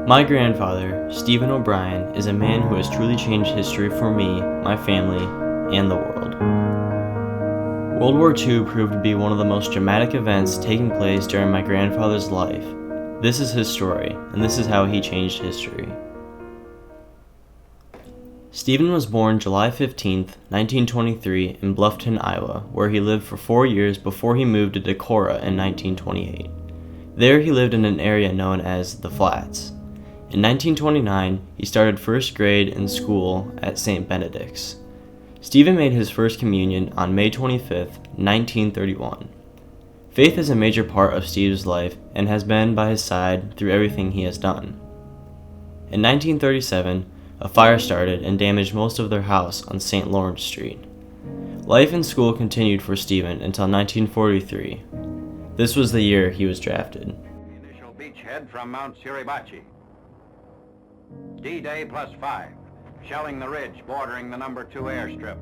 My grandfather, Stephen O'Brien, is a man who has truly changed history for me, my family, and the world. World War II proved to be one of the most dramatic events taking place during my grandfather's life. This is his story, and this is how he changed history. Stephen was born July 15, 1923 in Bluffton, Iowa, where he lived for 4 years before he moved to Decorah in 1928. There he lived in an area known as the Flats. In 1929, he started first grade in school at St. Benedict's. Stephen made his first communion on May 25, 1931. Faith is a major part of Steve's life and has been by his side through everything he has done. In 1937, a fire started and damaged most of their house on St. Lawrence Street. Life in school continued for Stephen until 1943. This was the year he was drafted. The initial beachhead from Mount Suribachi. D-Day +5. Shelling the ridge bordering the number 2 airstrip.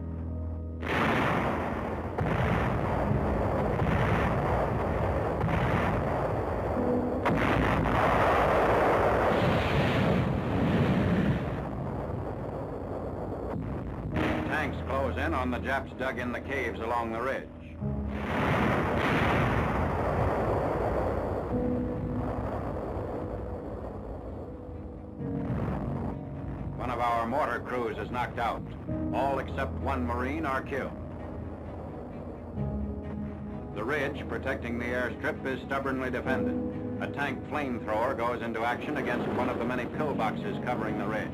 Tanks close in on the Japs dug in the caves along the ridge. One of our mortar crews is knocked out. All except one Marine are killed. The ridge protecting the airstrip is stubbornly defended. A tank flamethrower goes into action against one of the many pillboxes covering the ridge.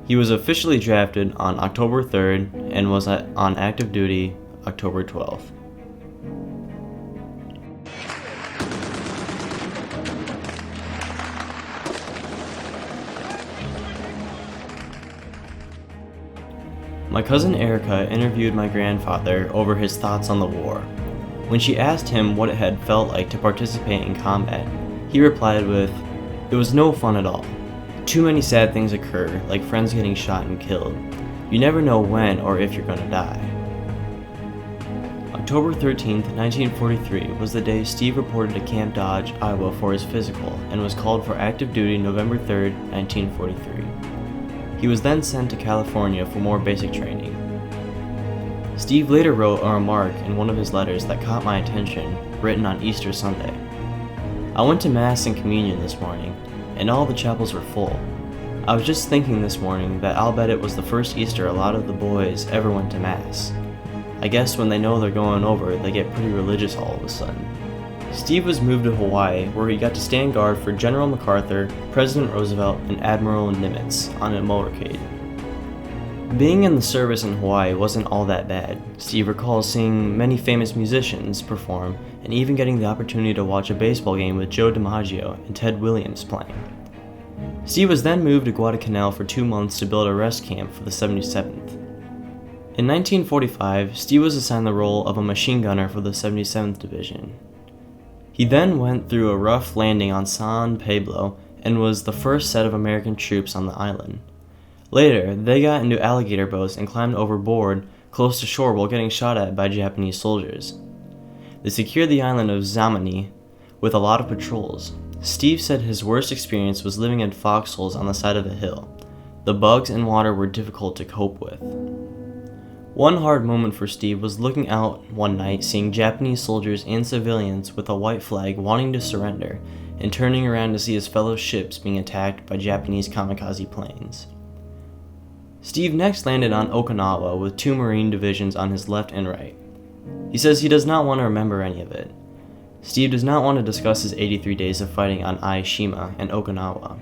He was officially drafted on October 3rd and was on active duty October 12th. My cousin Erica interviewed my grandfather over his thoughts on the war. When she asked him what it had felt like to participate in combat, he replied with, "It was no fun at all. Too many sad things occur, like friends getting shot and killed. You never know when or if you're gonna die." October 13th, 1943 was the day Steve reported to Camp Dodge, Iowa for his physical and was called for active duty November 3rd, 1943. He was then sent to California for more basic training. Steve later wrote a remark in one of his letters that caught my attention, written on Easter Sunday. "I went to Mass and Communion this morning, and all the chapels were full. I was just thinking this morning that I'll bet it was the first Easter a lot of the boys ever went to Mass. I guess when they know they're going over, they get pretty religious all of a sudden." Steve was moved to Hawaii, where he got to stand guard for General MacArthur, President Roosevelt, and Admiral Nimitz on a motorcade. Being in the service in Hawaii wasn't all that bad. Steve recalls seeing many famous musicians perform and even getting the opportunity to watch a baseball game with Joe DiMaggio and Ted Williams playing. Steve was then moved to Guadalcanal for 2 months to build a rest camp for the 77th. In 1945, Steve was assigned the role of a machine gunner for the 77th Division. He then went through a rough landing on San Pablo and was the first set of American troops on the island. Later, they got into alligator boats and climbed overboard close to shore while getting shot at by Japanese soldiers. They secured the island of Zamani with a lot of patrols. Steve said his worst experience was living in foxholes on the side of a hill. The bugs and water were difficult to cope with. One hard moment for Steve was looking out one night, seeing Japanese soldiers and civilians with a white flag wanting to surrender, and turning around to see his fellow ships being attacked by Japanese kamikaze planes. Steve next landed on Okinawa with 2 Marine divisions on his left and right. He says he does not want to remember any of it. Steve does not want to discuss his 83 days of fighting on Aishima and Okinawa.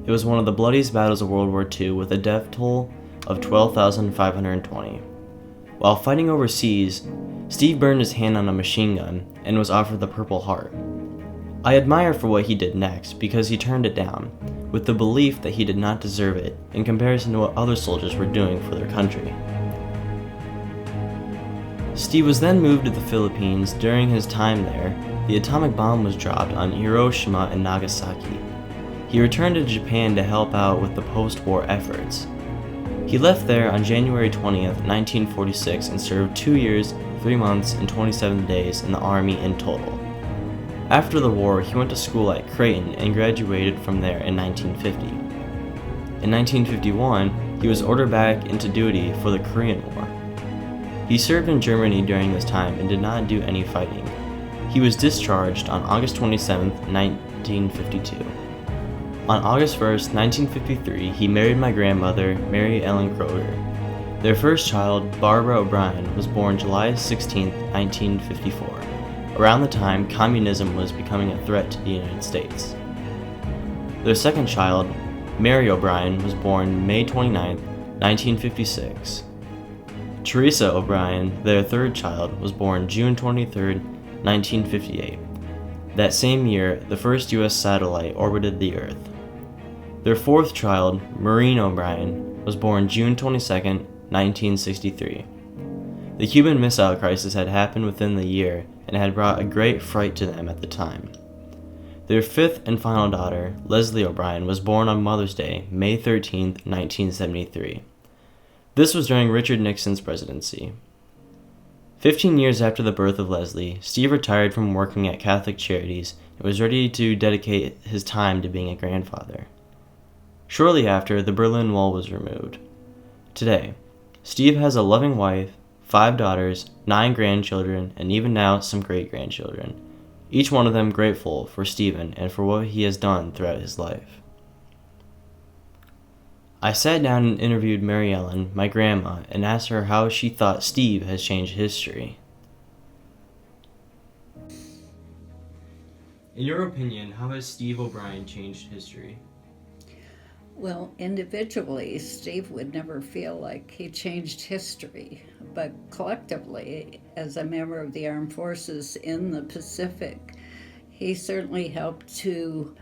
It was one of the bloodiest battles of World War II with a death toll of 12,520. While fighting overseas, Steve burned his hand on a machine gun and was offered the Purple Heart. I admire for what he did next because he turned it down, with the belief that he did not deserve it in comparison to what other soldiers were doing for their country. Steve was then moved to the Philippines. During his time there, the atomic bomb was dropped on Hiroshima and Nagasaki. He returned to Japan to help out with the post-war efforts. He left there on January 20th, 1946 and served 2 years, 3 months, and 27 days in the Army in total. After the war, he went to school at Creighton and graduated from there in 1950. In 1951, he was ordered back into duty for the Korean War. He served in Germany during this time and did not do any fighting. He was discharged on August 27, 1952. On August 1, 1953, he married my grandmother, Mary Ellen Kroger. Their first child, Barbara O'Brien, was born July 16, 1954, around the time communism was becoming a threat to the United States. Their second child, Mary O'Brien, was born May 29, 1956. Teresa O'Brien, their third child, was born June 23, 1958. That same year, the first U.S. satellite orbited the Earth. Their fourth child, Maureen O'Brien, was born June 22, 1963. The Cuban Missile Crisis had happened within the year and had brought a great fright to them at the time. Their fifth and final daughter, Leslie O'Brien, was born on Mother's Day, May 13, 1973. This was during Richard Nixon's presidency. 15 years after the birth of Leslie, Steve retired from working at Catholic Charities and was ready to dedicate his time to being a grandfather. Shortly after, the Berlin Wall was removed. Today, Steve has a loving wife, 5 daughters, 9 grandchildren, and even now some great-grandchildren, each one of them grateful for Stephen and for what he has done throughout his life. I sat down and interviewed Mary Ellen, my grandma, and asked her how she thought Steve has changed history. In your opinion, how has Steve O'Brien changed history? Well, individually, Steve would never feel like he changed history, but collectively, as a member of the armed forces in the Pacific, he certainly helped to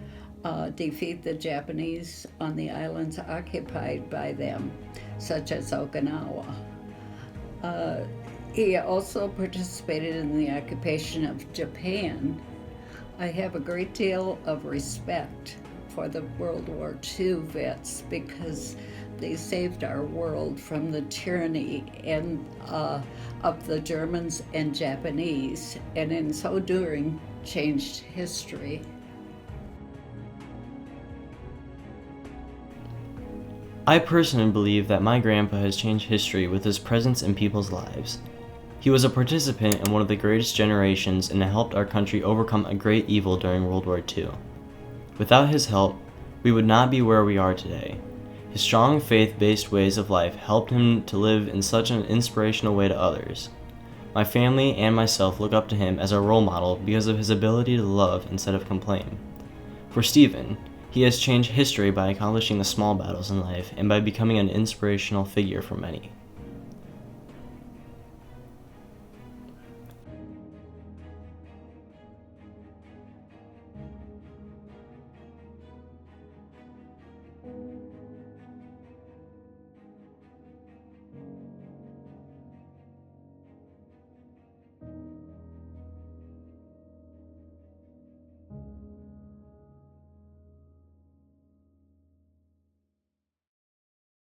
defeat the Japanese on the islands occupied by them, such as Okinawa. He also participated in the occupation of Japan. I have a great deal of respect for the World War II vets because they saved our world from the tyranny of the Germans and Japanese, and in so doing, changed history. I personally believe that my grandpa has changed history with his presence in people's lives. He was a participant in one of the greatest generations and helped our country overcome a great evil during World War II. Without his help, we would not be where we are today. His strong faith-based ways of life helped him to live in such an inspirational way to others. My family and myself look up to him as a role model because of his ability to love instead of complain. For Stephen, he has changed history by accomplishing the small battles in life and by becoming an inspirational figure for many.